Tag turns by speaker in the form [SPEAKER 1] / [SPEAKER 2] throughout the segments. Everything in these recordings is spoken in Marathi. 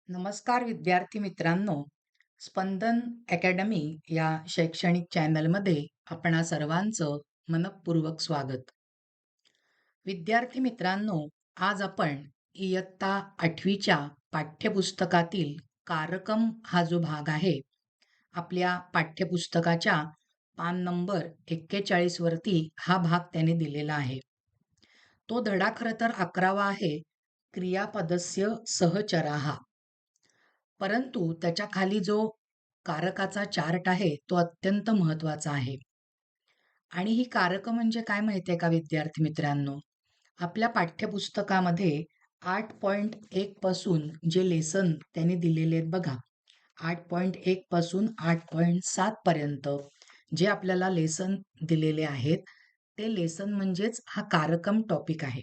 [SPEAKER 1] नमस्कार विद्यार्थी मित्रांनो, स्पंदन अकॅडमी या शैक्षणिक चॅनलमध्ये आपणा सर्वांचं मनःपूर्वक स्वागत. विद्यार्थी मित्रांनो, आज आपण इयत्ता 8वीच्या पाठ्यपुस्तकातील कारकम हा जो भाग आहे, आपल्या पाठ्यपुस्तकाच्या पान नंबर 41 वरती हा भाग त्याने दिलेला आहे. तो धडा खरं तर 11वा आहे, क्रियापदस्य सहचराः. परंतु त्याच्या खाली जो कारकाचा चार्ट आहे तो अत्यंत महत्वाचा आहे. आणि ही कारक म्हणजे काय माहितीये का विद्यार्थी मित्रांनो? आपल्या पाठ्यपुस्तकामध्ये 8.1 पासून जे लेसन त्यांनी दिलेले आहेत बघा. 8.1 पासून 8.7 पर्यंत जे आपल्याला लेसन दिलेले आहेत, ते लेसन म्हणजेच हा कारकम टॉपिक आहे.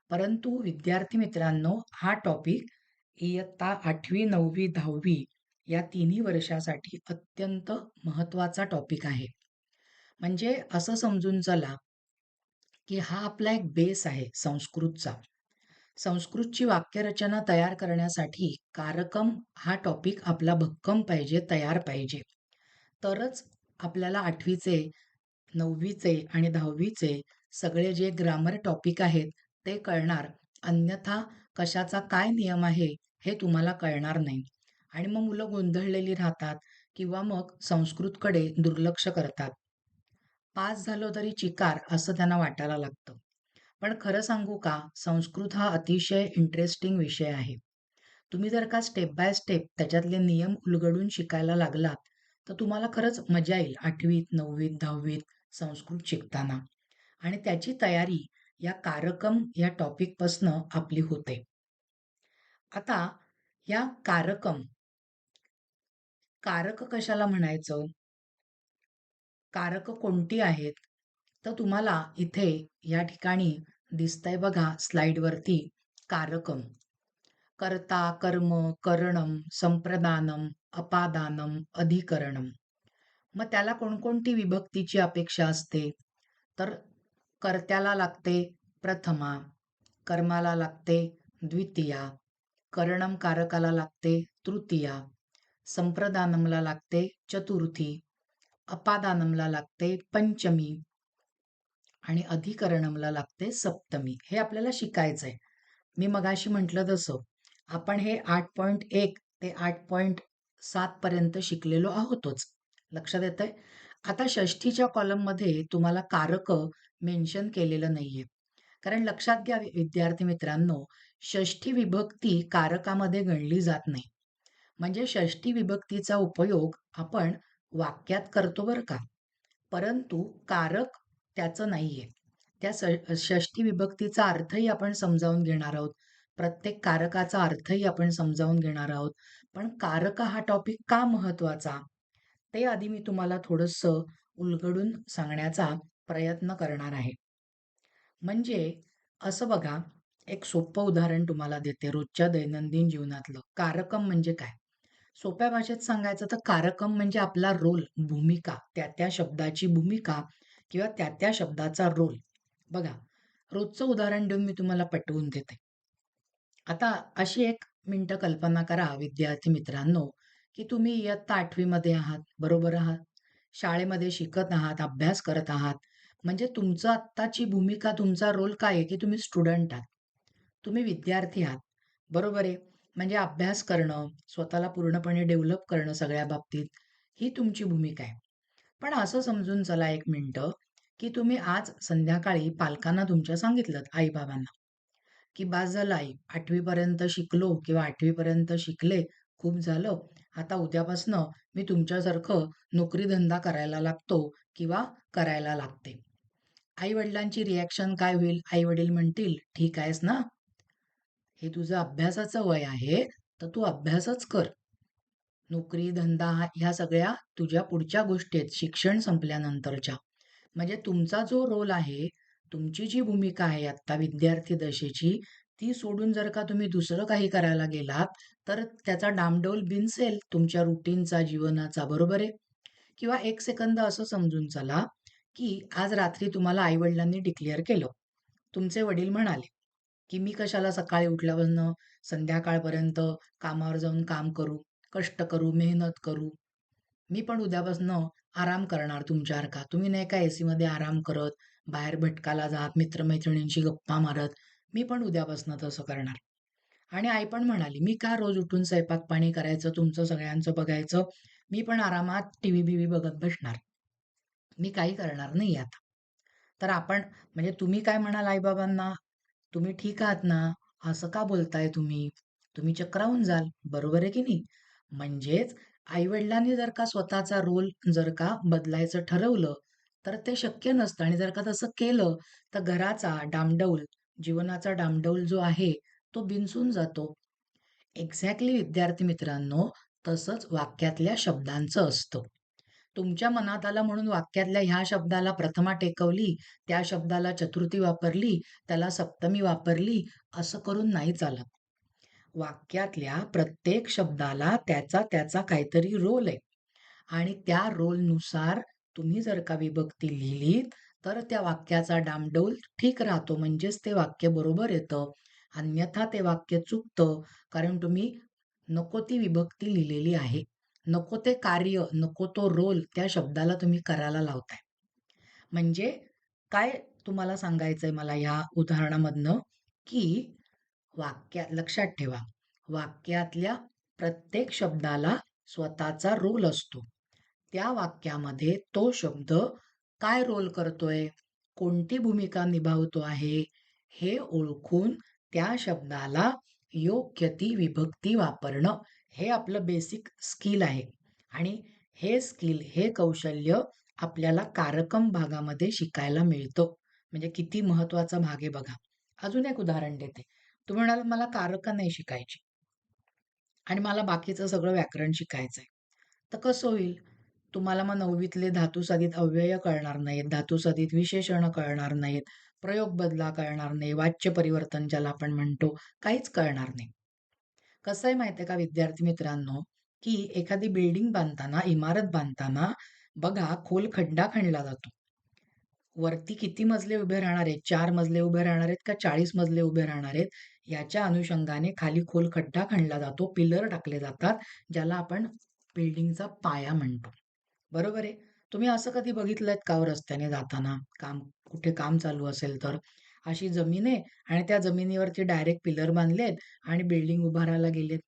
[SPEAKER 1] परंतु विद्यार्थी मित्रांनो, हा टॉपिक इयत्ता 8वी, 9वी, 10वी या तिन्ही वर्षासाठी अत्यंत महत्त्वाचा टॉपिक आहे. म्हणजे असं समजून चला, की हा आपला एक बेस आहे संस्कृतचा. संस्कृतची वाक्यरचना तयार करण्यासाठी कारकम हा टॉपिक आपला भक्कम पाहिजे, तयार पाहिजे. तरच आपल्याला 8वीचे, 9वीचे आणि 10वीचे सगळे जे ग्रामर टॉपिक आहेत ते कळणार. अन्यथा कशाचा काय नियम आहे हे तुम्हाला कळणार नाही. आणि मग मुलं गोंधळलेली राहतात किंवा मग संस्कृतकडे दुर्लक्ष करतात. पास झालो तरी चिकार असं त्यांना वाटायला लागतं. पण खरं सांगू का, संस्कृत हा अतिशय इंटरेस्टिंग विषय आहे. तुम्ही जर का स्टेप बाय स्टेप त्याच्यातले नियम उलगडून शिकायला लागलात, तर तुम्हाला खरंच मजा येईल 8वीत, 9वीत, 10वीत संस्कृत शिकताना. आणि त्याची तयारी या कारकम या टॉपिकपासनं आपली होते. आता या कारक कशाला म्हणायचं? कारक कोणती आहेत? तर तुम्हाला इथे या ठिकाणी दिसतंय बघा स्लाइडवरती कारकम. कर्ता, कर्म, करणम, संप्रदानम, अपादानम, अधिकरणम. मग त्याला कोणकोणती विभक्तीची अपेक्षा असते? तर कर्त्याला लागते प्रथमा, कर्माला लागते द्वितीया, करणम कारकाला लागते तृतीया, संप्रदानमला लागते चतुर्थी, अपादानमला लागते पंचमी आणि अधिकरणमला लागते सप्तमी. हे आपल्याला शिकायचंय. मी मगाशी म्हटलं तसं आपण हे 8.1 ते 8.7 पर्यंत शिकलेलो आहोतच. लक्षात येतंय? आता षष्ठीच्या कॉलममध्ये तुम्हाला कारक मेन्शन केलेलं नाहीये. कारण लक्षात घ्या विद्यार्थी मित्रांनो, षष्ठी विभक्ती कारकामध्ये गणली जात नाही. म्हणजे षष्ठी विभक्तीचा उपयोग आपण वाक्यात करतो बरं का. परंतु कारक त्याचं नाहीये. त्या षष्ठी विभक्तीचा अर्थही आपण समजावून घेणार आहोत. प्रत्येक कारकाचा अर्थही आपण समजावून घेणार आहोत. पण कारक हा टॉपिक का महत्वाचा? ते आधी मी तुम्हाला थोडंसं उलगडून सांगण्याचा प्रयत्न करणार आहे. म्हणजे असं बघा, एक सोपं उदाहरण तुम्हाला देते रोजच्या दैनंदिन जीवनातलं. कारकम म्हणजे काय? सोप्या भाषेत सांगायचं तर कारकम म्हणजे आपला रोल, भूमिका, त्या शब्दाची भूमिका किंवा त्या शब्दाचा रोल. बघा, रोजचं उदाहरण देऊन मी तुम्हाला पटवून देते. आता अशी एक मिनिटं कल्पना करा विद्यार्थी मित्रांनो, की तुम्ही इयत्ता 8वी मध्ये आहात, बरोबर आहात? शाळेमध्ये शिकत आहात, अभ्यास करत आहात. म्हणजे तुमचं आत्ताची भूमिका, तुमचा रोल काय आहे, की तुम्ही स्टुडंट आहात. तुम्ही विद्यार्थी आहात. बरोबर आहे? म्हणजे अभ्यास करणं, स्वतःला पूर्णपणे डेव्हलप करणं सगळ्या बाबतीत, ही तुमची भूमिका आहे. पण असं समजून चला एक मिनिटं, की तुम्ही आज संध्याकाळी पालकांना तुमच्या सांगितलंत, आई-बाबांना, की "बास झालं आई, 8वी पर्यंत शिकलो किंवा 8वी पर्यंत शिकले, खूप झालं. आता उद्यापासनं मी तुमच्यासारखं नोकरी-धंदा करायला लागतो किंवा करायला लागते." आई-वडिलांची रिएक्शन काय होईल? आई-वडील म्हणतील, "ठीक आहेस ना? हे तुझं अभ्यासाचं वय आहे, तर तू अभ्यासच कर. नोकरी, धंदा ह्या सगळ्या तुझ्या पुढच्या गोष्टी आहेत, शिक्षण संपल्यानंतरच्या." म्हणजे तुमचा जो रोल आहे, तुमची जी भूमिका आहे आत्ता विद्यार्थी दशेची, ती सोडून जर का तुम्ही दुसरं काही करायला गेलात, तर त्याचा डामडौल बिनसेल तुमच्या रुटीनचा, जीवनाचा. बरोबर आहे? किंवा एक सेकंद असं समजून चला, की आज रात्री तुम्हाला आई-वडिलांनी डिक्लेअर केलं. तुमचे वडील म्हणाले, की मी कशाला सकाळी उठल्यापासून संध्याकाळपर्यंत कामावर जाऊन काम करू, कष्ट करू, मेहनत करू. मी पण उद्यापासनं आराम करणार तुमच्यासारखा. तुम्ही नाही का एसी मध्ये आराम करत, बाहेर भटकाला जात, मित्रमैत्रिणींशी गप्पा मारत. मी पण उद्यापासनं तसं करणार. आणि आई पण म्हणाली, "मी का रोज उठून स्वयंपाक पाणी करायचं, तुमचं सगळ्यांचं बघायचं? मी पण आरामात टीव्ही-बीव्ही बघत बसणार. मी काही करणार नाही आता." तर आपण म्हणजे तुम्ही काय म्हणाल आई-बाबांना? "तुम्ही ठीक आहात ना? असं का बोलताय तुम्ही? तुम्ही चक्रावून जाल." बरोबर आहे की नाही? म्हणजेच आई-वडिलांनी जर का स्वतःचा रोल जर का बदलायचं ठरवलं, तर ते शक्य नसतं आणि जर का तसं केलं, तर घराचा डामडौल, जीवनाचा डामडौल जो आहे, तो बिनसून जातो. एक्झॅक्टली विद्यार्थी मित्रांनो, तसंच वाक्यातल्या शब्दांचं असतं. तुमच्या मनात आलं म्हणून वाक्यातल्या ह्या शब्दाला प्रथमा टेकवली, त्या शब्दाला चतुर्थी वापरली, त्याला सप्तमी वापरली, असं करून नाही चालत. वाक्यातल्या प्रत्येक शब्दाला त्याचा त्याचा काहीतरी रोल आहे आणि त्या रोलनुसार तुम्ही जर का विभक्ती लिहिलीत, तर त्या वाक्याचा डामडौल ठीक राहतो. म्हणजेच ते वाक्य बरोबर येतं. अन्यथा ते वाक्य चुकतं, कारण तुम्ही नको ती विभक्ती लिहिलेली आहे. नको ते कार्य, नको तो रोल त्या शब्दाला तुम्ही करायला लावताय. म्हणजे काय तुम्हाला सांगायचंय मला ह्या उदाहरणामधनं, की वाक्यात लक्षात ठेवा, वाक्यातल्या प्रत्येक शब्दाला स्वतःचा रोल असतो. त्या वाक्यामध्ये तो शब्द काय रोल करतोय, कोणती भूमिका निभावतो आहे, हे ओळखून त्या शब्दाला योग्य ती विभक्ती वापरणं, हे आपलं बेसिक स्किल आहे. आणि हे स्किल, हे कौशल्य आपल्याला कारकम भागामध्ये शिकायला मिळतं. म्हणजे किती महत्वाचा भाग आहे बघा. अजून एक उदाहरण देते. तुम्ही म्हणाल मला कारकं नाही शिकायची आणि मला बाकीचं सगळं व्याकरण शिकायचंय. तर कसं होईल? तुम्हाला मग 9वीतले धातुसाधित अव्यय कळणार नाहीत, धातुसाधित विशेषणं कळणार नाहीत, प्रयोग बदला कळणार नाही, वाच्य परिवर्तन ज्याला आपण म्हणतो, काहीच कळणार नाही. कसं आहे माहिती का विद्यार्थी मित्रांनो, की एखादी बिल्डिंग बांधताना, इमारत बांधताना बघा खोल खड्डा खणला जातो. वरती किती मजले उभे राहणार आहेत? 4 मजले उभे राहणार आहेत का 40 मजले उभे राहणार आहेत? याच्या अनुषंगाने खाली खोल खड्डा खणला जातो, पिलर टाकले जातात, ज्याला आपण बिल्डिंगचा पाया म्हणतो. बरोबर आहे? तुम्ही असं कधी बघितलंत का हो रस्त्याने जाताना? कुठे काम चालू असेल तर? अशी जमीन आहे आणि त्या जमिनीवरती डायरेक्ट पिलर बांधलेत आणि बिल्डिंग उभारायला गेलेत.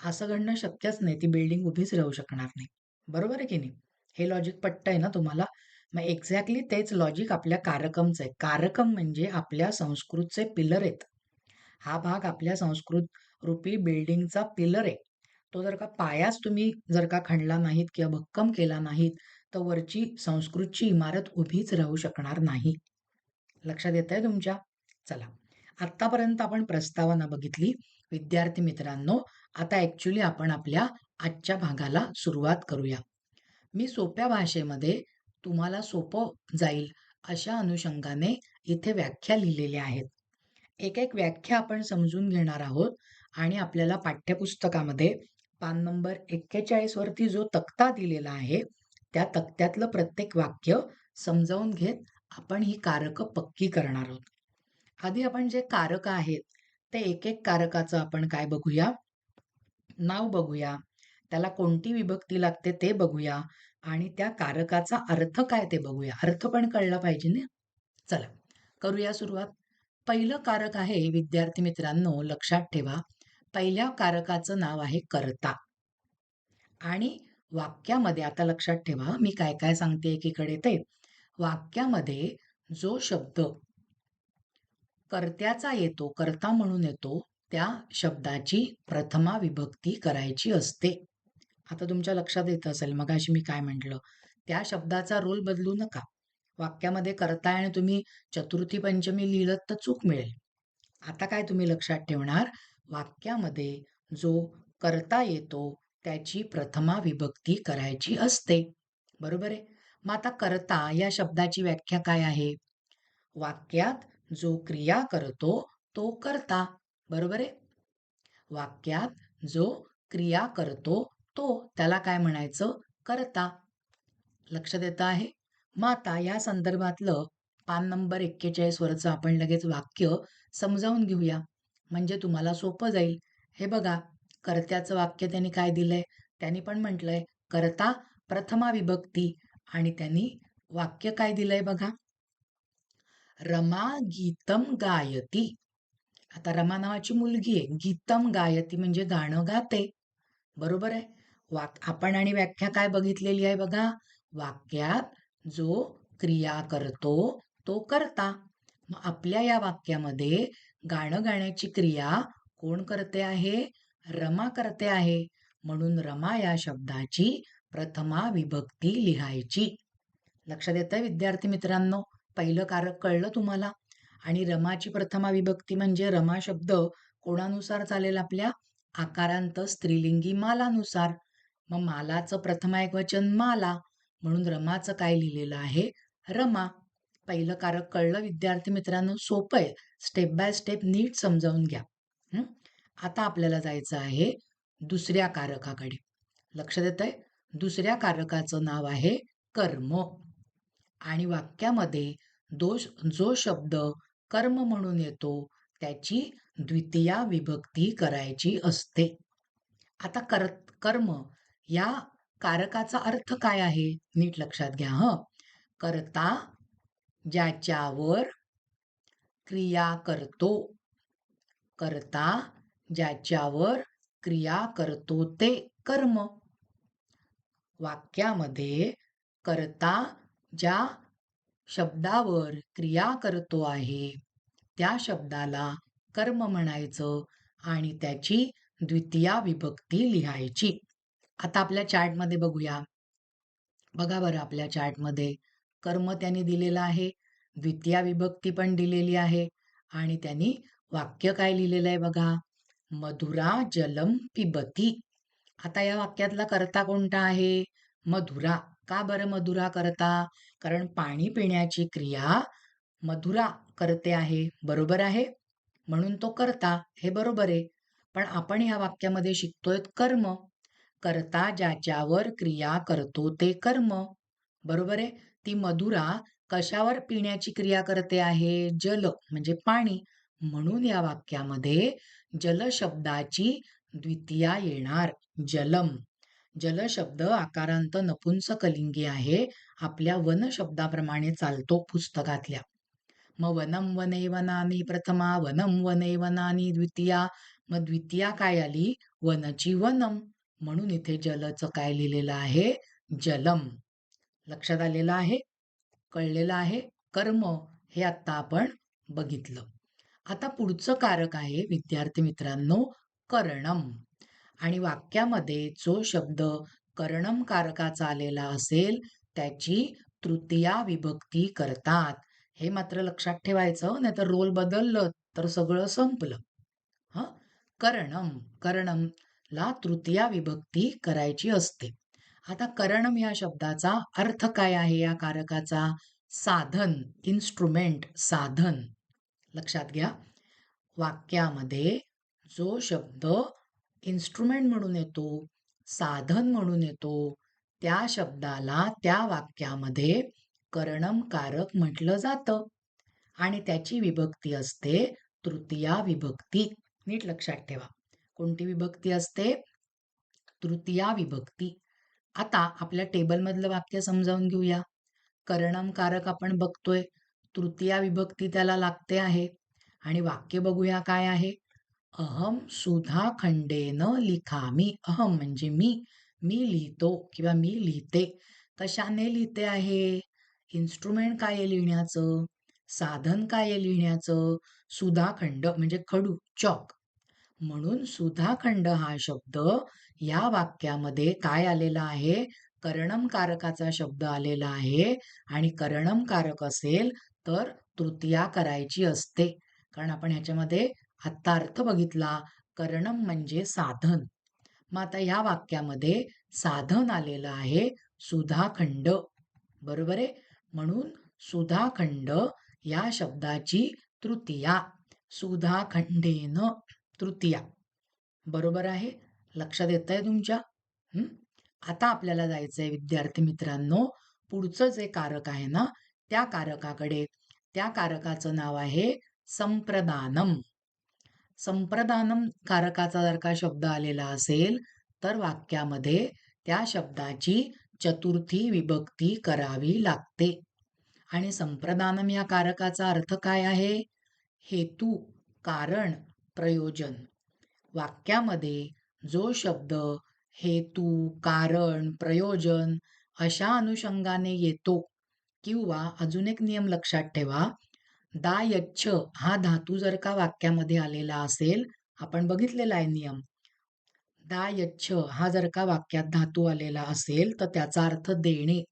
[SPEAKER 1] असं घडणं शक्यच नाही. ती बिल्डिंग उभीच राहू शकणार नाही. बरोबर आहे की नाही? हे लॉजिक पटतंय ना तुम्हाला? मग एक्झॅक्टली तेच लॉजिक आपल्या कारकमचं आहे. कारकम म्हणजे आपल्या संस्कृतचे पिलर आहेत. हा भाग आपल्या संस्कृत रूपी बिल्डिंगचा पिलर आहे. तो जर का पायाच तुम्ही जर का खणला नाहीत किंवा भक्कम केला नाहीत, तर वरची संस्कृतची इमारत उभीच राहू शकणार नाही. लक्षात येतंय तुमच्या? चला. आत्तापर्यंत आपण प्रस्तावना बघितली. विद्यार्थी मित्रांनो, आता ॲक्चुअली आपण आपल्या आजच्या भागाला सुरुवात करूया. मी सोप्या भाषेमध्ये तुम्हाला सोपं जाईल अशा अनुषंगाने इथे व्याख्या लिहिलेल्या आहेत. एक-एक व्याख्या आपण समजून घेणार आहोत आणि आपल्याला पाठ्यपुस्तकामध्ये पान नंबर 41 वरती जो तक्ता दिलेला आहे, त्या तक्त्यातलं प्रत्येक वाक्य समजावून घेत आपण ही कारकं पक्की करणार आहोत. आधी आपण जे कारक आहेत, ते एक-एक कारकाचं आपण काय बघूया, नाव बघूया. त्याला कोणती विभक्ती लागते ते बघूया आणि त्या कारकाचा अर्थ काय ते बघूया. अर्थ पण कळला पाहिजे ना. चला, करूया सुरुवात. पहिलं कारक आहे विद्यार्थी मित्रांनो, लक्षात ठेवा. पहिल्या कारकाचं नाव आहे कर्ता आणि वाक्यामध्ये आता लक्षात ठेवा, मी काय काय सांगते एकीकडे ते. वाक्यामध्ये जो शब्द कर्त्याचा येतो, कर्ता म्हणून येतो, त्या शब्दाची प्रथमा विभक्ती करायची असते. आता तुमच्या लक्षात येत असेल मगाशी मी काय म्हटलं. त्या शब्दाचा रोल बदलू नका. वाक्यामध्ये कर्ता आहे आणि तुम्ही चतुर्थी पंचमी लिहिलत तर चूक मिळेल. आता काय तुम्ही लक्षात ठेवणार, वाक्यामध्ये जो कर्ता येतो त्याची प्रथमा विभक्ती करायची असते. बरोबर आहे? मग आता कर्ता या शब्दाची व्याख्या काय आहे? वाक्यात जो क्रिया करतो तो कर्ता. बरोबर आहे? वाक्यात जो क्रिया करतो तो त्याला काय म्हणायचं? कर्ता. लक्षात येतं आहे? मग आता या संदर्भातलं पान नंबर 41 वरचं आपण लगेच वाक्य समजावून घेऊया म्हणजे तुम्हाला सोपं जाईल. हे बघा, कर्त्याचं वाक्य त्यांनी काय दिलंय? त्यांनी पण म्हटलंय कर्ता प्रथमा विभक्ती आणि त्यांनी वाक्य काय दिलंय बघा, रमा गीतम गायती. आता रमा नावाची मुलगी आहे, गीतम गायती म्हणजे गाणं गाते. बरोबर आहे. आपण आणि व्याख्या काय बघितलेली आहे बघा, वाक्यात जो क्रिया करतो तो कर्ता. मग आपल्या या वाक्यामध्ये गाणं गाण्याची क्रिया कोण करते आहे? रमा करते आहे. म्हणून रमा या शब्दाची प्रथमा विभक्ती लिहायची. लक्षात येतंय विद्यार्थी मित्रांनो? पहिलं कारक कळलं तुम्हाला? आणि रमाची प्रथमा विभक्ती म्हणजे रमा शब्द कोणानुसार चालेल? आपल्या आकारांत स्त्रीलिंगी मालानुसार. मग मालाचं प्रथमा एकवचन माला, म्हणून रमाचं काय लिहिलेलं आहे? रमा. पहिलं कारक कळलं विद्यार्थी मित्रांनो? सोपं आहे. स्टेप बाय स्टेप नीट समजावून घ्या. हं? आता आपल्याला जायचं आहे दुसऱ्या कारकाकडे. लक्षात येतंय? दुसऱ्या कारकाचं नाव आहे कर्म. आणि वाक्यामध्ये जो शब्द कर्म म्हणून येतो त्याची द्वितीया विभक्ती करायची असते. आता कर्म या कारकाचा अर्थ काय आहे? नीट लक्षात घ्या. कर्ता ज्याच्यावर क्रिया करतो. कर्ता ज्याच्यावर क्रिया करतो ते कर्म. वाक्यामध्ये कर्ता ज्या शब्दावर क्रिया करतो आहे त्या शब्दाला कर्म म्हणायचं आणि त्याची द्वितीया विभक्ती लिहायची. आता आपल्या चार्टमध्ये बघूया. बघा बरं, आपल्या चार्टमध्ये कर्म त्यांनी दिलेलं आहे, द्वितीया विभक्ती पण दिलेली आहे आणि त्यांनी वाक्य काय लिहिलेलं आहे बघा, मधुरा जलम पिबती. आता या वाक्यातला कर्ता कोणता आहे? मधुरा. का बरं मधुरा कर्ता? कारण पाणी पिण्याची क्रिया मधुरा करते आहे. बरोबर आहे? म्हणून तो कर्ता. हे बरोबर आहे. पण आपण ह्या वाक्यामध्ये शिकतोय कर्म. कर्ता ज्याच्यावर क्रिया करतो ते कर्म. बरोबर आहे? ती मधुरा कशावर पिण्याची क्रिया करते आहे? जल म्हणजे पाणी. म्हणून या वाक्यामध्ये जल शब्दाची द्वितीया येणार, जलम. जल शब्द आकारांत नपुंसकलिंगी आहे. आपल्या वन शब्दाप्रमाणे चालतो पुस्तकातल्या. मग वनम वने वनानी प्रथमा, वनम वने वनानी द्वितीया. मग द्वितीया काय आली? वनची वनम. म्हणून इथे जलचं काय लिहिलेलं आहे? जलम. लक्षात आलेलं आहे? कळलेलं आहे? कर्म हे आता आपण बघितलं. आता पुढचं कारक आहे विद्यार्थी मित्रांनो, करणम. आणि वाक्यामध्ये जो शब्द करणम कारकाचा आलेला असेल त्याची तृतीया विभक्ती करतात. हे मात्र लक्षात ठेवायचं, नाही तर रोल बदललं तर सगळं संपलं. हा, करणम ला तृतीया विभक्ती करायची असते. आता करणम या शब्दाचा अर्थ काय आहे? या कारकाचा साधन, इन्स्ट्रुमेंट, साधन. लक्षात घ्या, वाक्यामध्ये जो शब्द इन्स्ट्रुमेंट म्हणून येतो, साधन म्हणून येतो, त्या शब्दाला त्या वाक्यामध्ये करणम कारक म्हटलं जातं आणि त्याची विभक्ती असते तृतीया विभक्ती. नीट लक्षात ठेवा, कोणती विभक्ती असते? तृतीया विभक्ती. आता आपल्या टेबलमधलं वाक्य समजावून घेऊया. करणम कारक आपण बघतोय, तृतीया विभक्ती त्याला लागते आहे आणि वाक्य बघूया काय आहे. अहम सुधा खंडेन लिखामी. अहम म्हणजे मी लिहितो किंवा मी लिहिते. कशाने लिहिते आहे? इन्स्ट्रुमेंट काय आहे लिहिण्याचं? साधन काय आहे लिहिण्याचं? सुधाखंड म्हणजे खडू, चॉक. म्हणून सुधाखंड हा शब्द या वाक्यामध्ये काय आलेला आहे? करणम कारकाचा शब्द आलेला आहे आणि करणम कारक असेल तर तृतीया करायची असते. कारण आपण ह्याच्यामध्ये आत्ता अर्थ बघितला, करणम म्हणजे साधन. मग आता ह्या वाक्यामध्ये साधन आलेलं आहे सुधाखंड. बरोबर आहे? म्हणून सुधाखंड या शब्दाची तृतीया, सुधाखंडेन तृतीया. बरोबर आहे? लक्षात येत आहे तुमच्या? आता आपल्याला जायचंय विद्यार्थी मित्रांनो, पुढचं जे कारक आहे ना त्या कारकाकडे. त्या कारकाचं नाव आहे संप्रदानम. संप्रदानम कारकाचा जर का शब्द आलेला असेल तर वाक्यामध्ये त्या शब्दाची चतुर्थी विभक्ती करावी लागते. आणि संप्रदानम या कारकाचा अर्थ काय आहे? हेतू, कारण, प्रयोजन. वाक्यामध्ये जो शब्द हेतू, कारण, प्रयोजन अशा अनुषंगाने येतो किंवा अजून एक नियम लक्षात ठेवा, दा यच्छ हा धातू जर का वाक्यामध्ये आलेला असेल, आपण बघितलेला आहे नियम, दा यच्छ हा जर का वाक्यात धातू आलेला असेल तर त्याचा अर्थ देणे.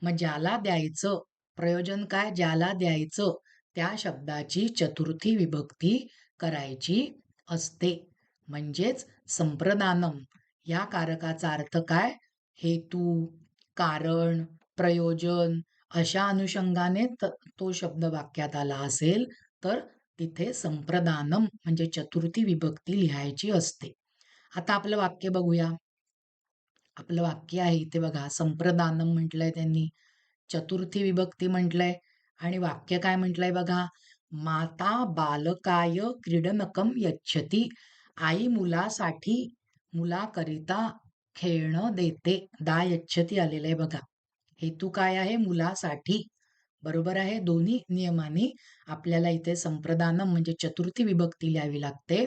[SPEAKER 1] मग ज्याला द्यायचं, प्रयोजन काय, ज्याला द्यायचं त्या शब्दाची चतुर्थी विभक्ती करायची असते. म्हणजेच संप्रदानम या कारकाचा अर्थ काय? हेतू, कारण, प्रयोजन अशा अनुषंगाने तो शब्द वाक्यात आला असेल तर तिथे संप्रदानम म्हणजे चतुर्थी विभक्ती लिहायची असते. आता आपलं वाक्य बघूया. आपलं वाक्य आहे इथे बघा, संप्रदानम म्हटलंय त्यांनी, चतुर्थी विभक्ती म्हटलंय आणि वाक्य काय म्हटलंय बघा, माता बालकाय क्रीडनकम यच्छती. आई मुलासाठी, मुलाकरिता खेळणं देते. दा यच्छती आलेलं आहे बघा. हेतू काय आहे? मुलासाठी. बरोबर आहे. दोन्ही नियमाने आपल्याला इथे संप्रदानम म्हणजे चतुर्थी विभक्ती लिहावी लागते.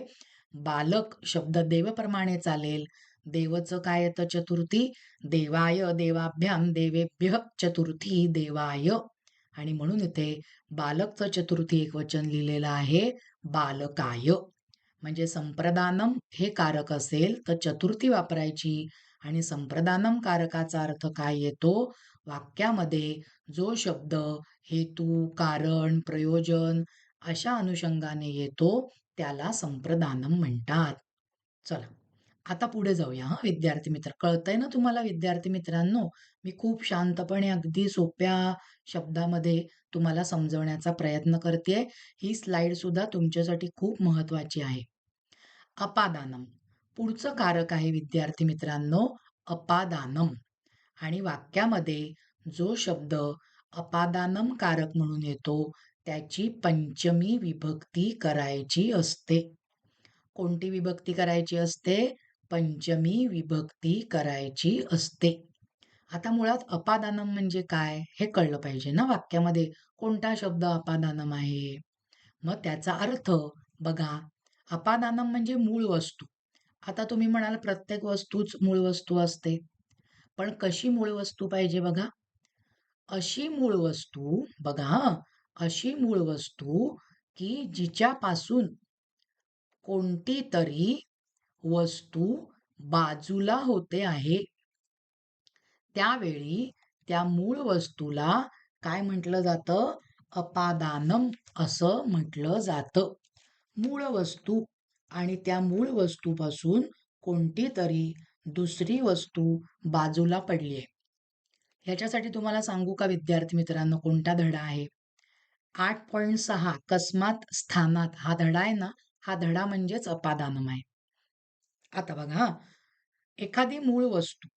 [SPEAKER 1] बालक शब्द देवप्रमाणे चालेल. देवचं काय येतं चतुर्थी? देवाय, देवाभ्याम, देवेभ्य चतुर्थी देवाय. आणि म्हणून इथे बालकचं चतुर्थी एकवचन लिहिलेलं आहे बालकाय. म्हणजे संप्रदानम हे कारक असेल तर चतुर्थी वापरायची. आणि संप्रदानम कारकाचा अर्थ काय येतो? वाक्यामध्ये जो शब्द हेतू, कारण, प्रयोजन अशा अनुषंगाने येतो त्याला संप्रदानम म्हणतात. चला आता पुढे जाऊया. विद्यार्थी मित्र, कळतंय ना तुम्हाला विद्यार्थी मित्रांनो? मी खूप शांतपणे अगदी सोप्या शब्दामध्ये तुम्हाला समजवण्याचा प्रयत्न करते. ही स्लाइड सुद्धा तुमच्यासाठी खूप महत्वाची आहे. अपादानम पुढचं कारक आहे विद्यार्थी मित्रांनो, अपादानम. आणि वाक्यामध्ये जो शब्द अपादानम कारक म्हणून येतो त्याची पंचमी विभक्ती करायची असते. कोणती विभक्ती करायची असते? पंचमी विभक्ती करायची असते. आता मुळात अपादानम म्हणजे काय हे कळलं पाहिजे ना. वाक्यामध्ये कोणता शब्द अपादानम आहे? मग त्याचा अर्थ बघा, अपादानम म्हणजे मूळ वस्तू. आता तुम्ही म्हणाल प्रत्येक वस्तूच मूळ वस्तू असते, पण कशी मूळ वस्तू पाहिजे बघा. अशी मूळ वस्तू बघा, अशी मूळ वस्तू की जिच्यापासून कोणती तरी वस्तू बाजूला होते आहे. त्यावेळी त्या मूळ वस्तूला काय म्हटलं जातं? अपादानम असं म्हटलं जातं. मूळ वस्तू आणि त्या मूळ वस्तूपासून कोणती तरी दुसरी वस्तू बाजूला पडली आहे. ह्याच्यासाठी तुम्हाला सांगू का विद्यार्थी मित्रांनो कोणता धडा आहे? 8.6 अकस्मात स्थानात हा धडा आहे ना, हा धडा म्हणजेच अपादानम आहे. आता बघा, एखादी मूळ वस्तू,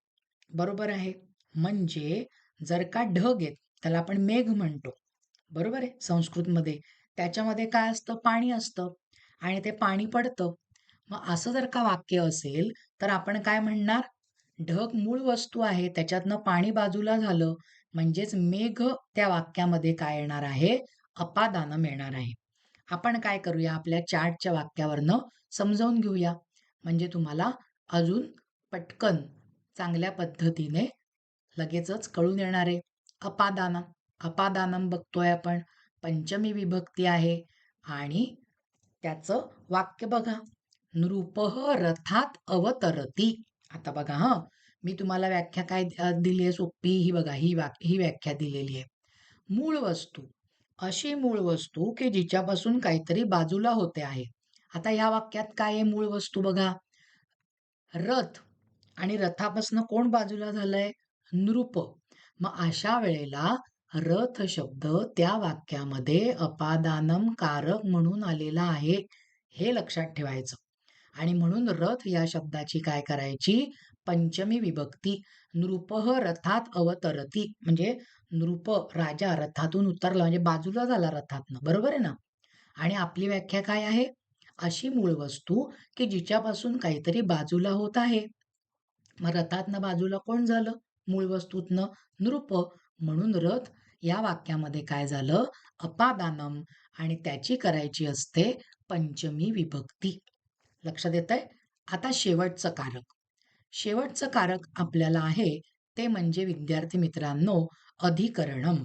[SPEAKER 1] बरोबर आहे, म्हणजे जर का ढग आहेत त्याला आपण मेघ म्हणतो, बरोबर आहे संस्कृतमध्ये, त्याच्यामध्ये काय असतं? पाणी असतं आणि ते पाणी पडतं. मग असं जर का वाक्य असेल तर आपण काय म्हणणार? ढग मूळ वस्तू आहे, त्याच्यातनं पाणी बाजूला झालं, म्हणजेच मेघ त्या वाक्यामध्ये काय येणार आहे? अपादानम येणार आहे. आपण काय करूया? आपल्या चार्टच्या वाक्यावरनं समजावून घेऊया, म्हणजे तुम्हाला अजून पटकन चांगल्या पद्धतीने लगेचच कळून येणार आहे. अपादानम, अपादानम बघतोय आपण, पंचमी विभक्ती आहे आणि त्याचं वाक्य बघा, नृपः रथात अवतरती. आता बघा मी तुम्हाला व्याख्या काय दिली आहे सोपी, ही बघा, ही व्याख्या दिलेली आहे. मूळ वस्तू, अशी मूळ वस्तू की जिच्यापासून काहीतरी बाजूला होते आहे. आता ह्या वाक्यात काय आहे? मूळ वस्तू बघा, रथ, आणि रथापासून कोण बाजूला झालंय? नृप. मग अशा वेळेला रथ शब्द त्या वाक्यामध्ये अपादानम कारक म्हणून आलेला आहे, हे लक्षात ठेवायचं. आणि म्हणून रथ या शब्दाची काय करायची? पंचमी विभक्ती. नृपः रथात अवतरती म्हणजे नृप राजा रथातून उतरला म्हणजे बाजूला झाला रथातनं, बरोबर आहे ना. आणि आपली व्याख्या काय आहे? अशी मूळ वस्तू की जिच्यापासून काहीतरी बाजूला होत आहे. मग रथातनं बाजूला कोण झालं? मूळ वस्तूतनं नृप. म्हणून रथ या वाक्यामध्ये काय झालं? अपादानम आणि त्याची करायची असते पंचमी विभक्ती. लक्षात येतंय? आता शेवटचं कारक. शेवटचं कारक आपल्याला आहे ते म्हणजे विद्यार्थी मित्रांनो अधिकरणम.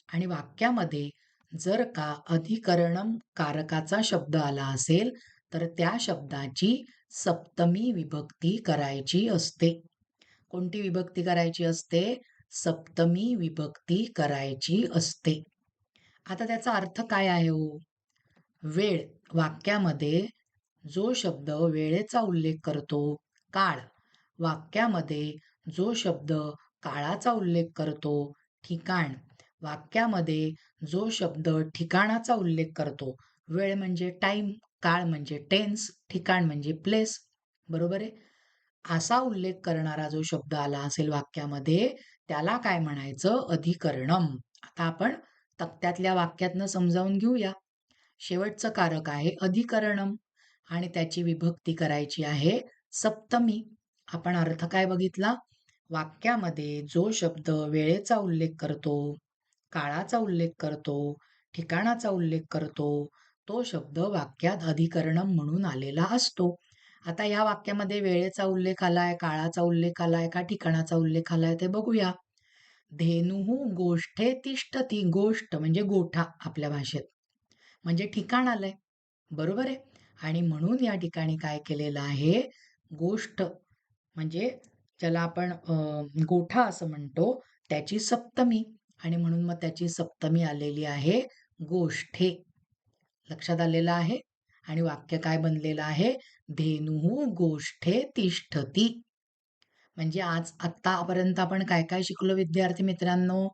[SPEAKER 1] आणि वाक्यामध्ये जर का अधिकरणम कारकाचा शब्द आला असेल तर त्या शब्दाची सप्तमी विभक्ती करायची असते. कोणती विभक्ती करायची असते? सप्तमी विभक्ती करायची असते. आता त्याचा अर्थ काय आहे हो? वेळ वाक्यामध्ये जो शब्द वेळेचा उल्लेख करतो, काळ वाक्यामध्ये जो शब्द काळाचा उल्लेख करतो, ठिकाण वाक्यामध्ये जो शब्द ठिकाणाचा उल्लेख करतो, वेळ म्हणजे टाइम, काळ म्हणजे टेन्स, ठिकाण म्हणजे प्लेस, बरोबर आहे? असा उल्लेख करणारा जो शब्द आला असेल वाक्यामध्ये त्याला काय म्हणायचं? अधिकरणम. आता आपण तक्त्यातल्या वाक्यातनं समजावून घेऊया. शेवटचं कारक आहे अधिकरणम आणि त्याची विभक्ती करायची आहे सप्तमी. आपण अर्थ काय बघितला? वाक्यामध्ये जो शब्द वेळेचा उल्लेख करतो, काळाचा उल्लेख करतो, ठिकाणाचा उल्लेख करतो, तो शब्द वाक्यात अधिकरणम म्हणून आलेला असतो. आता या वाक्यामध्ये वेळेचा उल्लेख आलाय, काळाचा उल्लेख आलाय का ठिकाणाचा उल्लेख आलाय ते बघूया. धेनुः गोष्ठे तिष्ठती. गोष्ट म्हणजे गोठा आपल्या भाषेत. म्हणजे ठिकाण आलंय. बरोबर आहे? आणि म्हणून या ठिकाणी काय केलेलं आहे? गोष्ट म्हणजे ज्याला आपण गोठा असं म्हणतो, त्याची सप्तमी आणि म्हणून मग त्याची सप्तमी आलेली आहे गोष्ठे. लक्षात आलेलं आहे? आणि वाक्य काय बनलेलं आहे? धेनुः गोष्ठे तिष्ठती. म्हणजे आज आतापर्यंत आपण काय काय शिकलो विद्यार्थी मित्रांनो?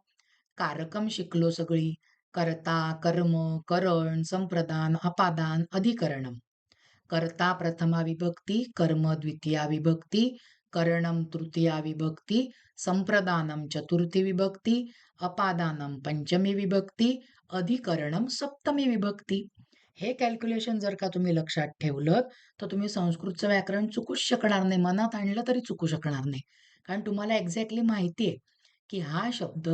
[SPEAKER 1] कारकम शिकलो सगळी. कर्ता, कर्म, करण, संप्रदान, अपादान, अधिकरणम. कर्ता प्रथमा विभक्ती, कर्म द्वितीया विभक्ती, करणम तृतीया विभक्ती, संप्रदानम चतुर्थी विभक्ती, अपादानम पंचमी विभक्ती, अधिकरणम सप्तमी विभक्ती. हे कॅल्क्युलेशन जर का तुम्ही लक्षात ठेवलं तर तुम्ही संस्कृतचं व्याकरण चुकूच शकणार नाही. मनात आणलं तरी चुकू शकणार नाही. कारण तुम्हाला एक्झॅक्टली माहिती आहे की हा शब्द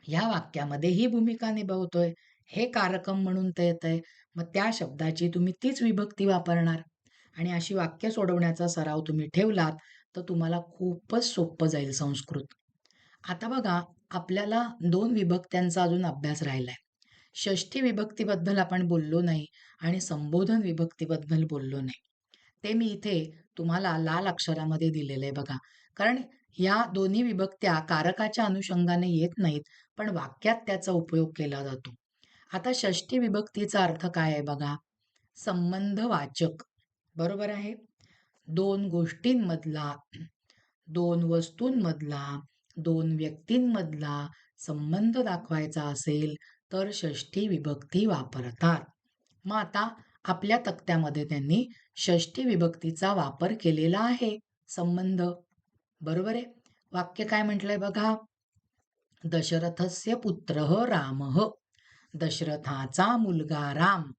[SPEAKER 1] या वाक्यामध्ये ही भूमिका निभावतोय. हे कारकम म्हणून ते येतंय. मग त्या शब्दाची तुम्ही तीच विभक्ती वापरणार आणि अशी वाक्य सोडवण्याचा सराव तुम्ही ठेवलात तर तुम्हाला खूपच सोपं जाईल संस्कृत. आता बघा आपल्याला 2 विभक्त्यांचा अजून अभ्यास राहिलाय. षष्ठी विभक्तीबद्दल आपण बोललो नाही आणि संबोधन विभक्तीबद्दल बोललो नाही. ते मी इथे तुम्हाला लाल अक्षरामध्ये दिलेलं आहे बघा. कारण या दोन्ही विभक्त्या कारकाच्या अनुषंगाने येत नाहीत, पण वाक्यात त्याचा उपयोग केला जातो. आता षष्ठी विभक्तीचा अर्थ काय आहे बघा? संबंधवाचक. बरोबर आहे? 2 गोष्टींमधला, 2 वस्तूंमधला, 2 व्यक्तींमधला संबंध दाखवायचा असेल तर षष्ठी विभक्ती वापरतात. मग आता आपल्या तक्त्यामध्ये त्यांनी षष्ठी विभक्तीचा वापर केलेला आहे. संबंध. बरोबर आहे? वाक्य काय म्हटलंय बघा. दशरथस्य पुत्रः रामः. दशरथाचा मुलगा राम.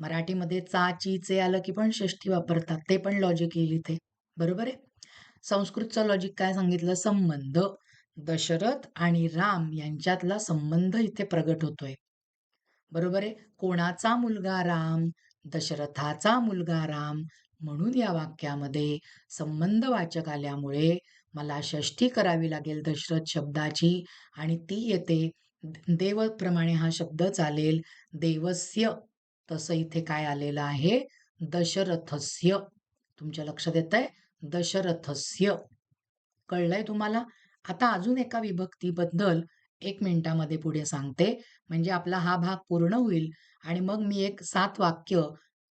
[SPEAKER 1] मराठीमध्ये चा ची चे आलं की पण षष्ठी वापरतात. ते पण लॉजिक येईल इथे. बरोबर आहे? संस्कृतचं लॉजिक काय सांगितलं? संबंध. दशरथ आणि राम यांच्यातला संबंध इथे प्रगट होतोय. बरोबर आहे? कोणाचा मुलगा राम? दशरथाचा मुलगा राम. म्हणून या वाक्यामध्ये संबंधवाचक आल्यामुळे मला षष्ठी करावी लागेल दशरथ शब्दाची आणि ती येते देवप्रमाणे हा शब्द चालेल देवस्य. तसं इथे काय आलेलं आहे? दशरथस्य. तुमच्या लक्षात येतंय? दशरथस्य. कळलंय तुम्हाला? आता अजून एका विभक्तीबद्दल 1 मिनिटामध्ये पुढे सांगते. म्हणजे आपला हा भाग पूर्ण होईल आणि मग मी एक 7 वाक्य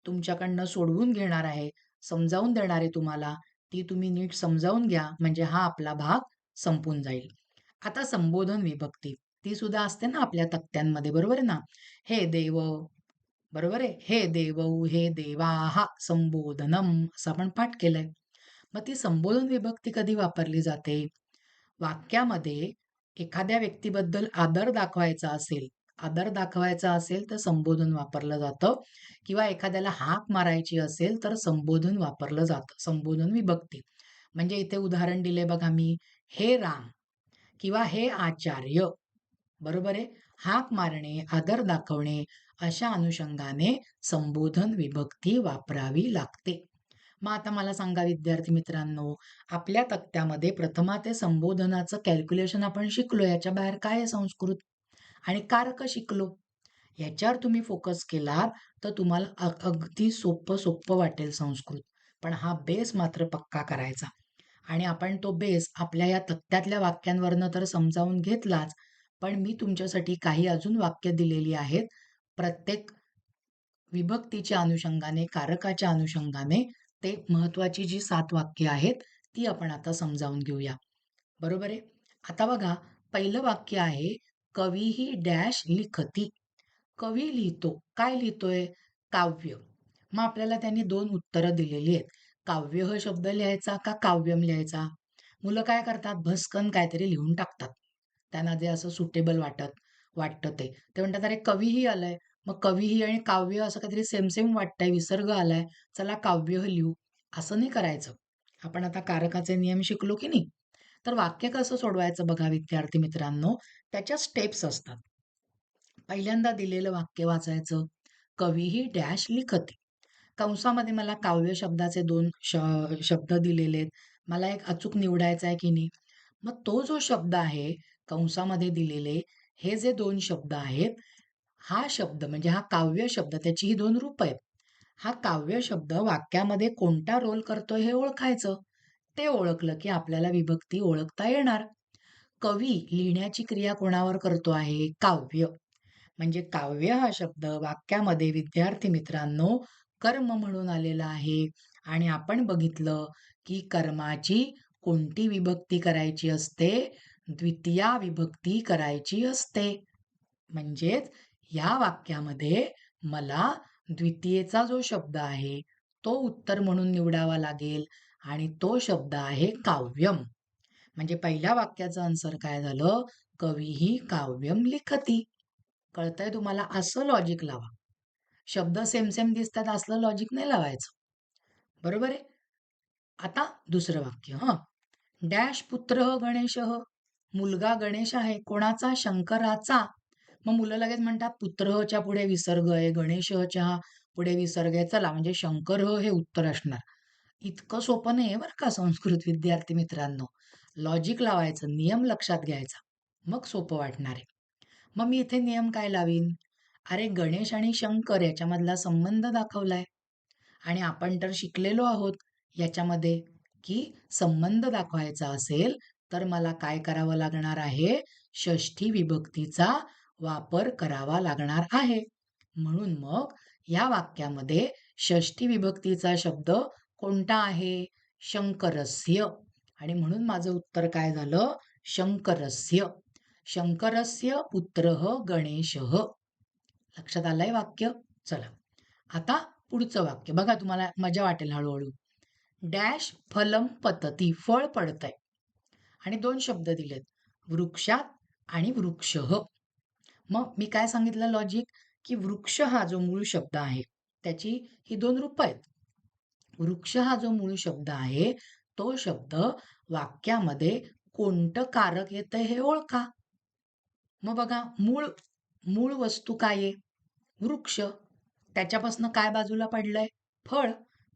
[SPEAKER 1] तुमच्याकडनं सोडवून घेणार आहे. समजावून देणार आहे तुम्हाला. ती तुम्ही नीट समजावून घ्या म्हणजे हा आपला भाग संपून जाईल. आता संबोधन विभक्ती. ती सुद्धा असते ना आपल्या तक्त्यांमध्ये. बरोबर आहे ना? हे देव. बरोबर आहे? हे देवौ, हे देवाः संबोधनम असं आपण पाठ केलंय. मग ती संबोधन विभक्ती कधी वापरली जाते? वाक्यामध्ये एखाद्या व्यक्तीबद्दल आदर दाखवायचा असेल आदर दाखवायचा असेल तर संबोधन वापरलं जातं किंवा एखाद्याला हाक मारायची असेल तर संबोधन वापरलं जातं. संबोधन विभक्ती. म्हणजे इथे उदाहरण दिले बघा मी, हे राम किंवा हे आचार्य. बरोबर आहे? हाक मारणे, आदर दाखवणे अशा अनुषंगाने संबोधन विभक्ती वापरावी लागते. मग आता मला सांगा विद्यार्थी मित्रांनो, आपल्या तक्त्यामध्ये प्रथमा ते संबोधनाचं कॅल्क्युलेशन आपण शिकलो. याच्या बाहेर काय आहे संस्कृत? आणि कारक शिकलो. याच्यावर तुम्ही फोकस केलात तर तुम्हाला अगदी सोपं सोपं वाटेल संस्कृत. पण हा बेस मात्र पक्का करायचा. आणि आपण तो बेस आपल्या या तक्त्यातल्या वाक्यांवरनं तर समजावून घेतलाच, पण मी तुमच्यासाठी काही अजून वाक्य दिलेली आहेत. प्रत्येक विभक्तीच्या अनुषंगाने, कारकाच्या अनुषंगाने ते महत्वाची जी 7 वाक्य आहेत, ती आपण आता समजावून घेऊया. बरोबर आहे? आता बघा, पहिलं वाक्य आहे, कवीही डॅश लिखती. कवी लिहितो. काय लिहितोय? काव्य. मग आपल्याला त्यांनी 2 उत्तरं दिलेली आहेत. काव्य हा शब्द लिहायचा का काव्यम लिहायचा? मुलं काय करतात? भसकन काहीतरी लिहून टाकतात. त्यांना जे असं सुटेबल वाटतं ते. ते म्हणतात, "अरे कवीही आलंय." मग कवीही आणि काव्य असं काहीतरी सेम सेम वाटतंय, विसर्ग आलाय. चला काव्य लिहू. असं नाही करायचं. आपण आता कारकाचे नियम शिकलो की नाही? तर वाक्य कसं सोडवायचं बघा विद्यार्थी मित्रांनो, त्याच्या स्टेप्स असतात. पहिल्यांदा दिलेलं वाक्य वाचायचं. कवीही डॅश लिखती. कंसामध्ये मला काव्य शब्दाचे 2 शब्द दिलेले आहेत. मला एक अचूक निवडायचा आहे की नाही? मग तो जो शब्द आहे कंसामध्ये दिलेले हे जे 2 शब्द आहेत, हा शब्द म्हणजे हा काव्य शब्द त्याची ही 2 रूपं आहेत. हा काव्य शब्द वाक्यामध्ये कोणता रोल करतोय हे ओळखायचं. ते ओळखलं की आपल्याला विभक्ती ओळखता येणार. कवी लिहिण्याची क्रिया कोणावर करतो आहे? काव्य. म्हणजे काव्य हा शब्द वाक्यामध्ये विद्यार्थी मित्रांनो कर्म म्हणून आलेला आहे आणि आपण बघितलं की कर्माची कोणती विभक्ती करायची असते? द्वितीया विभक्ती करायची असते. म्हणजेच या वाक्यामध्ये मला द्वितीयेचा जो शब्द आहे तो उत्तर म्हणून निवडावा लागेल आणि तो शब्द आहे काव्यम. म्हणजे पहिल्या वाक्याचं आन्सर काय झालं? कवीही काव्यम लिखती. कळतंय तुम्हाला? असं लॉजिक लावा. शब्द सेम सेम दिसतात असलं लॉजिक नाही लावायचं. बरोबर आहे? आता दुसरं वाक्य हं. डॅश पुत्र गणेशः. मुलगा गणेश आहे. कोणाचा? शंकराचा. मग मुलं लगेच म्हणतात पुत्रच्या पुढे विसर्ग आहे, गणेशच्या पुढे विसर्ग आहे. चला म्हणजे शंकर हे उत्तर असणार. इतकं सोपं नाहीये बरं का संस्कृत विद्यार्थी मित्रांनो. लॉजिक लावायचं, नियम लक्षात घ्यायचा. मग सोपं वाटणार आहे. मग मी इथे नियम काय लावीन? अरे गणेश आणि शंकर याच्यामधला संबंध दाखवलाय. आणि आपण तर शिकलेलो आहोत याच्यामध्ये की संबंध दाखवायचा असेल तर मला काय करावं लागणार आहे? षष्ठी विभक्तीचा वापर करावा लागणार आहे. म्हणून मग या वाक्यामध्ये षष्ठी विभक्तीचा शब्द कोणता आहे? शंकरस्य. आणि म्हणून माझं उत्तर काय झालं? शंकरस्य. शंकरस्य पुत्रः गणेशः. लक्षात आलंय वाक्य? चला. आता पुढचं वाक्य बघा तुम्हाला मजा वाटेल हळूहळू. डॅश फलम पतती. फळ पडतंय. आणि 2 शब्द दिलेत. वृक्षात आणि वृक्षः. मग मी काय सांगितलं लॉजिक? की वृक्ष हा जो मूळ शब्द आहे, त्याची ही 2 रूपं आहेत. वृक्ष हा जो मूळ शब्द आहे, तो शब्द वाक्यामध्ये कोणतं कारक येतंय हे ओळखा. मग बघा मूळ मूळ वस्तू काय आहे? वृक्ष. त्याच्यापासून काय बाजूला पडलंय? फळ.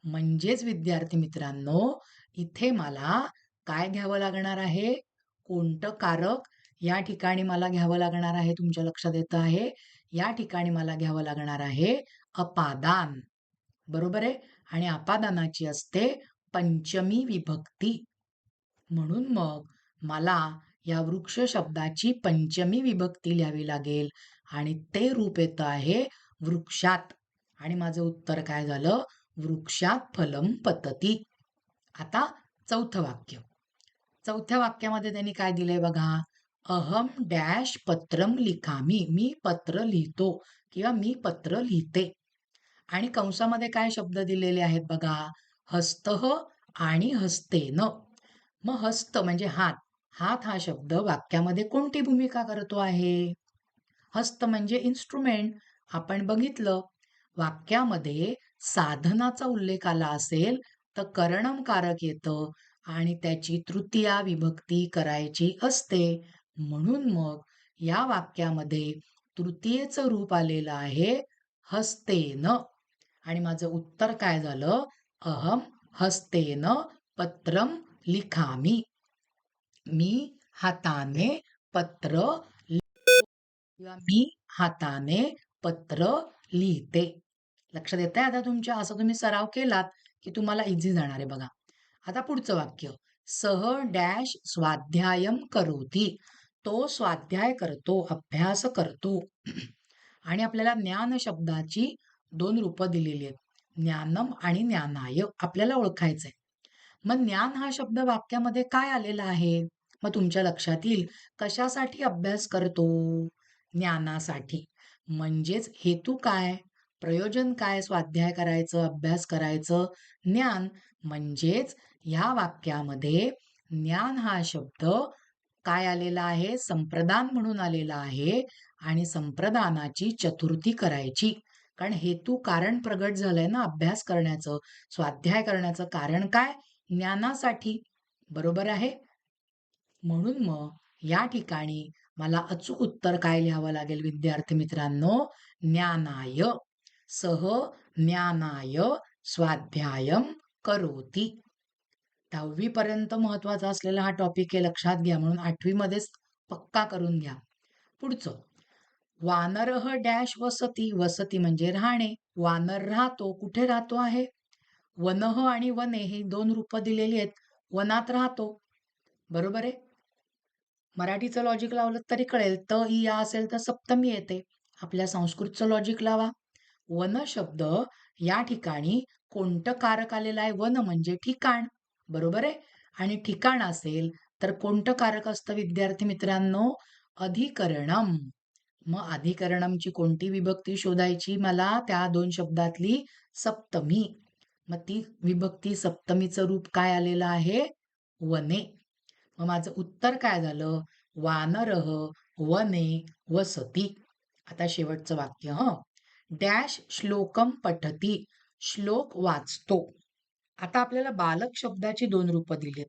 [SPEAKER 1] म्हणजेच विद्यार्थी मित्रांनो, इथे मला काय घ्यावं लागणार आहे? कोणतं कारक या ठिकाणी मला घ्यावं लागणार आहे? तुमच्या लक्षात येतं आहे? या ठिकाणी मला घ्यावं लागणार आहे अपादान. बरोबर आहे? आणि अपादानाची असते पंचमी विभक्ती. म्हणून मग मला या वृक्ष शब्दाची पंचमी विभक्ती लिहावी लागेल आणि ते रूप येतं आहे वृक्षात. आणि माझं उत्तर काय झालं? वृक्षात फलम पतती. आता चौथं वाक्य. चौथ्या वाक्यामध्ये त्यांनी काय दिलंय बघा. अहम डॅश पत्रम लिखामी. मी पत्र लिहितो किंवा मी पत्र लिहिते. आणि कंसामध्ये काय शब्द दिलेले आहेत बघा. हस्तः आणि हस्तेन. मग हस्त म्हणजे हात. हात हा शब्द वाक्यामध्ये कोणती भूमिका करतो आहे? हस्त म्हणजे इन्स्ट्रुमेंट. आपण बघितलं वाक्यामध्ये साधनाचा उल्लेख आला असेल तर करणमकारक येतं आणि त्याची तृतीया विभक्ती करायची असते. म्हणून मग या वाक्यामध्ये तृतीयेचं रूप आलेलं आहे हस्तेन. आणि माझं उत्तर काय झालं? अहम हस्तेन पत्रम लिखामी. मी हाताने पत्र किंवा मी हाताने पत्र लिहिते. लक्षात येतंय आता तुमच्या? असं तुम्ही सराव केलात की तुम्हाला इझी जाणार आहे बघा. आता पुढचं वाक्य. सह डॅश स्वाध्यायम करोति. तो स्वाध्याय करतो, अभ्यास करतो. आणि आपल्याला ज्ञान शब्दाची 2 रूपं दिलेली आहेत. ज्ञानम आणि ज्ञानाय आपल्याला ओळखायचंय. मग ज्ञान हा शब्द वाक्यामध्ये काय आलेला आहे? मग तुमच्या लक्षात येईल कशासाठी अभ्यास करतो? ज्ञानासाठी. म्हणजेच हेतू काय? प्रयोजन काय स्वाध्याय करायचं, अभ्यास करायचं? ज्ञान. म्हणजेच ह्या वाक्यामध्ये ज्ञान हा शब्द काय आलेला आहे? संप्रदान म्हणून आलेला आहे आणि संप्रदानाची चतुर्थी करायची. कारण हेतू कारण प्रगट झालंय ना अभ्यास करण्याचं, स्वाध्याय करण्याचं. कारण काय? ज्ञानासाठी. बरोबर आहे? म्हणून मग या ठिकाणी मला अचूक उत्तर काय लिहावं लागेल विद्यार्थी मित्रांनो? ज्ञानाय. सह ज्ञानाय स्वाध्यायम करोति. 10वी पर्यंत महत्वाचा असलेला हा टॉपिक आहे, लक्षात घ्या. म्हणून 8वी मध्येच पक्का करून घ्या. पुढचं. वानरह डॅश वसती. वसती म्हणजे राहणे. वानर राहतो. कुठे राहतो आहे? वनह आणि वने ही 2 रूपं दिलेली आहेत. वनात राहतो. बरोबर आहे? मराठीचं लॉजिक लावलं तरी कळेल. त इ या असेल तर सप्तमी येते. आपल्या संस्कृतचं लॉजिक लावा. वन शब्द या ठिकाणी कोणतं कारक आलेलं आहे? वन म्हणजे ठिकाण. बरोबर आहे? आणि ठिकाण असेल तर कोणतं कारक असतं विद्यार्थी मित्रांनो? अधिकरणम. मग अधिकरणमची कोणती विभक्ती शोधायची? मला त्या 2 शब्दातली सप्तमी. मग ती विभक्ती सप्तमीचं रूप काय आलेलं आहे? वने. मग माझं उत्तर काय झालं? वानरः वने वसति. आता शेवटचं वाक्य डॅश श्लोकम पठती. श्लोक वाचतो. आता आपल्याला बालक शब्दाची 2 रूपं दिलीत.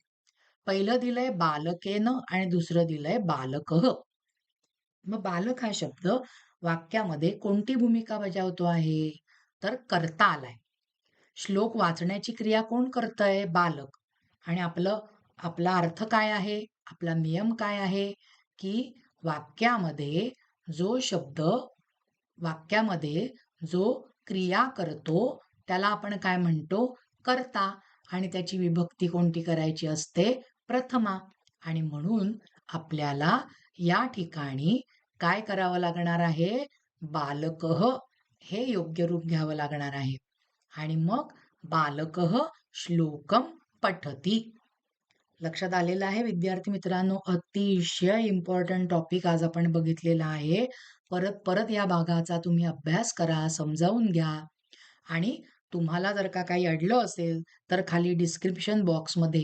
[SPEAKER 1] पहिलं दिलंय बालकेन आणि दुसरं दिलंय बालकः. मग बालक हा शब्द वाक्यामध्ये कोणती भूमिका बजावतो आहे? तर कर्ता आलाय. श्लोक वाचण्याची क्रिया कोण करतंय? बालक. आणि आपला अर्थ काय आहे? आपला नियम काय आहे? की वाक्यामध्ये जो शब्द वाक्यामध्ये जो क्रिया करतो त्याला आपण काय म्हणतो? कर्ता. आणि त्याची विभक्ती कोणती करायची असते? प्रथमा. आणि म्हणून आपल्याला या ठिकाणी काय करावं लागणार आहे? बालकः हे योग्य रूप घ्यावं लागणार आहे. आणि मग बालकः श्लोकम पठती. लक्षात आलेलं आहे विद्यार्थी मित्रांनो? अतिशय इम्पॉर्टंट टॉपिक आज आपण बघितलेला आहे. परत परत या भागाचा तुम्ही अभ्यास करा, समजावून घ्या. आणि तुम्हाला जर का काही अडलं असेल तर खाली डिस्क्रिप्शन बॉक्समध्ये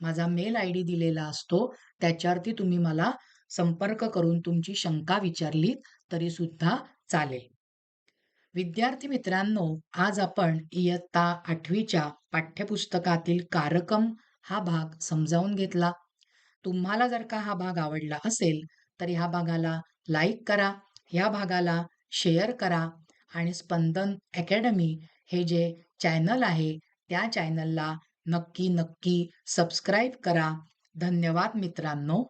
[SPEAKER 1] माझा मेल आय डी दिलेला असतो. त्याच्यावरती तुम्ही मला संपर्क करून तुमची शंका विचारली तरी सुद्धा चालेल. विद्यार्थी मित्रांनो, आज आपण इयत्ता 8वीच्या पाठ्यपुस्तकातील कारकम हा भाग समजावून घेतला. तुम्हाला जर का हा भाग आवडला असेल तर ह्या भागाला लाईक करा, ह्या भागाला शेअर करा आणि स्पंदन अकॅडमी हे जे चॅनल आहे त्या चॅनलला नक्की नक्की सबस्क्राईब करा. धन्यवाद मित्रांनो.